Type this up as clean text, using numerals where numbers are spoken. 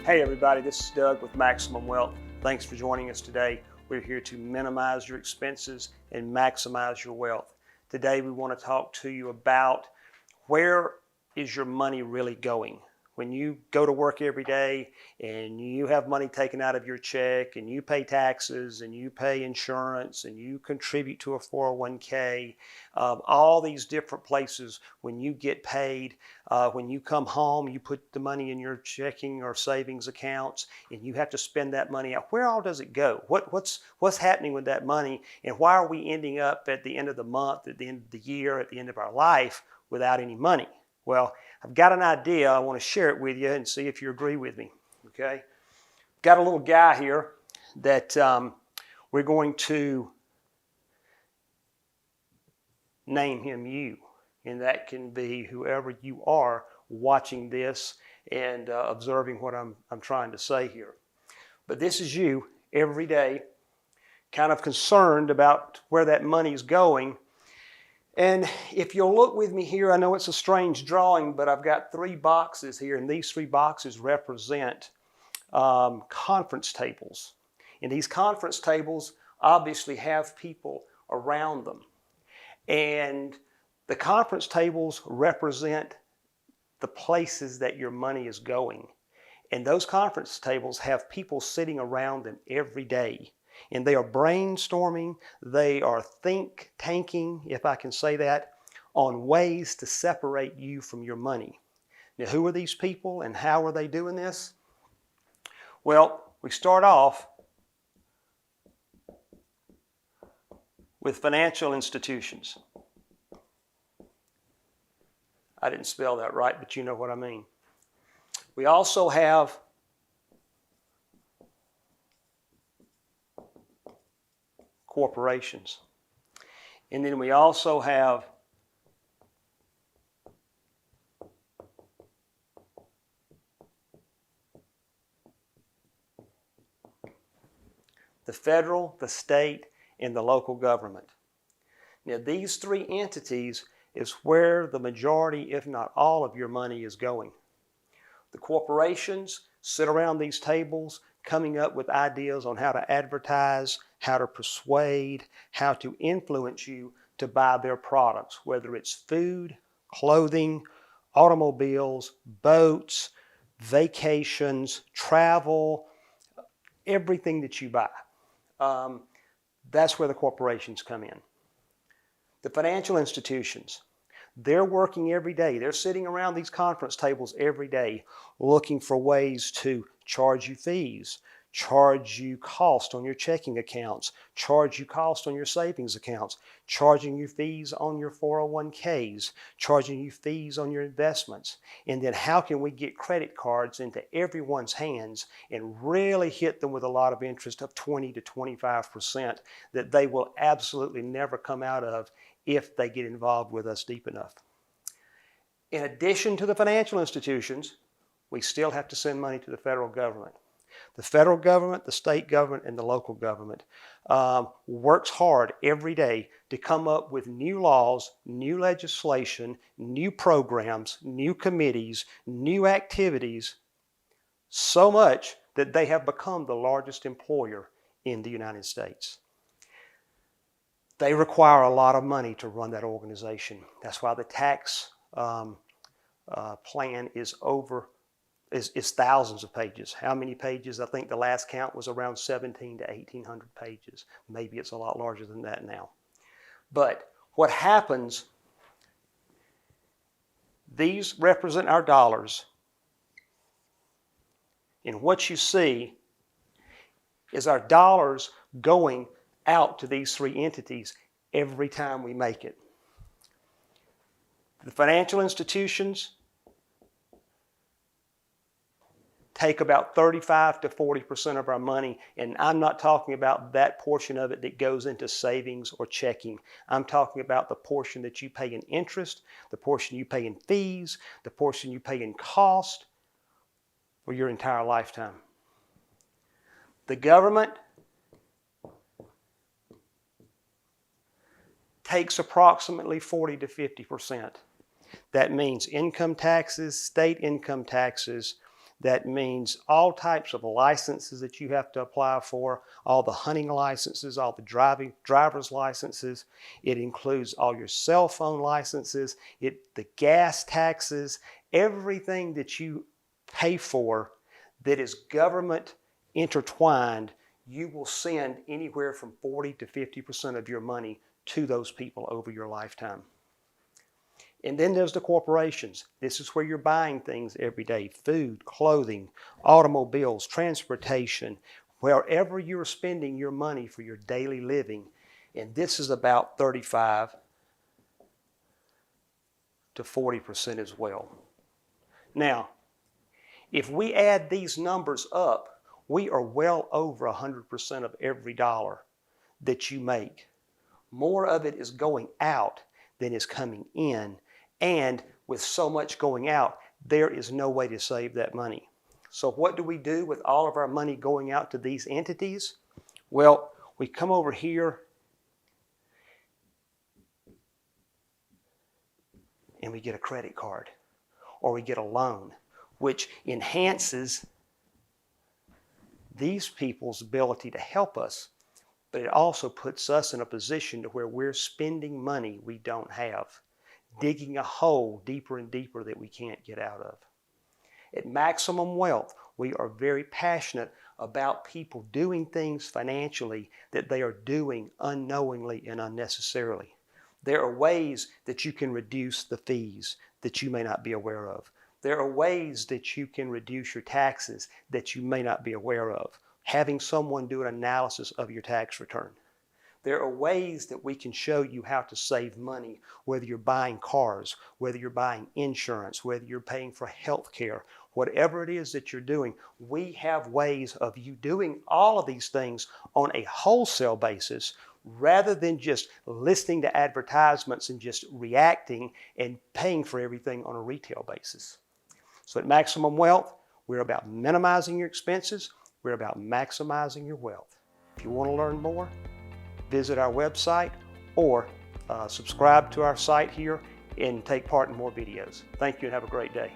Hey everybody, this is Doug with Maximum Wealth. Thanks for joining us today. We're here to minimize your expenses and maximize your wealth. Today we want to talk to you about where is your money really going? When you go to work every day and you have money taken out of your check and you pay taxes and you pay insurance and you contribute to a 401k, all these different places when you get paid, when you come home, you put the money in your checking or savings accounts and you have to spend that money out. Where all does it go? What's happening with that money, and why are we ending up at the end of the month, at the end of the year, at the end of our life without any money? Well, I've got an idea. I want to share it with you and see if you agree with me. Okay? Got a little guy here that we're going to name him you. And that can be whoever you are watching this and observing what I'm trying to say here. But this is you every day, kind of concerned about where that money's going. And if you'll look with me here, I know it's a strange drawing, but I've got 3 boxes here, and these 3 boxes represent conference tables. And these conference tables obviously have people around them. And the conference tables represent the places that your money is going. And those conference tables have people sitting around them every day. And they are brainstorming, they are think tanking, if I can say that, on ways to separate you from your money. Now, who are these people and how are they doing this? Well, we start off with financial institutions. I didn't spell that right, but you know what I mean. We also have corporations. And then we also have the federal, the state, and the local government. Now, these 3 entities is where the majority, if not all, of your money is going. The corporations sit around these tables coming up with ideas on how to advertise, how to persuade, how to influence you to buy their products, whether it's food, clothing, automobiles, boats, vacations, travel, everything that you buy. That's where the corporations come in. The financial institutions, they're working every day. They're sitting around these conference tables every day looking for ways to charge you fees, charge you cost on your checking accounts, charge you cost on your savings accounts, charging you fees on your 401ks, charging you fees on your investments. And then how can we get credit cards into everyone's hands and really hit them with a lot of interest of 20 to 25% that they will absolutely never come out of if they get involved with us deep enough. In addition to the financial institutions, we still have to send money to the federal government. The federal government, the state government, and the local government works hard every day to come up with new laws, new legislation, new programs, new committees, new activities, so much that they have become the largest employer in the United States. They require a lot of money to run that organization. That's why the tax plan is thousands of pages. How many pages? I think the last count was around 17 to 1,800 pages. Maybe it's a lot larger than that now. But what happens, these represent our dollars. And what you see is our dollars going out to these 3 entities every time we make it. The financial institutions take about 35 to 40% of our money, and I'm not talking about that portion of it that goes into savings or checking. I'm talking about the portion that you pay in interest, the portion you pay in fees, the portion you pay in cost for your entire lifetime. The government takes approximately 40 to 50%. That means income taxes, state income taxes, That means all types of licenses that you have to apply for, all the hunting licenses, all the driver's licenses. It includes all your cell phone licenses, the gas taxes, everything that you pay for that is government intertwined. You will send anywhere from 40 to 50% of your money to those people over your lifetime. And then there's the corporations. This is where you're buying things every day: food, clothing, automobiles, transportation, wherever you're spending your money for your daily living. And this is about 35 to 40% as well. Now, if we add these numbers up, we are well over 100% of every dollar that you make. More of it is going out than is coming in. And with so much going out, there is no way to save that money. So what do we do with all of our money going out to these entities? Well, we come over here and we get a credit card, or we get a loan, which enhances these people's ability to help us, but it also puts us in a position to where we're spending money we don't have, digging a hole deeper and deeper that we can't get out of. At Maximum Wealth, we are very passionate about people doing things financially that they are doing unknowingly and unnecessarily. There are ways that you can reduce the fees that you may not be aware of. There are ways that you can reduce your taxes that you may not be aware of. Having someone do an analysis of your tax return. There are ways that we can show you how to save money, whether you're buying cars, whether you're buying insurance, whether you're paying for health care, whatever it is that you're doing. We have ways of you doing all of these things on a wholesale basis rather than just listening to advertisements and just reacting and paying for everything on a retail basis. So at Maximum Wealth, we're about minimizing your expenses. We're about maximizing your wealth. If you want to learn more, visit our website or subscribe to our site here and take part in more videos. Thank you and have a great day.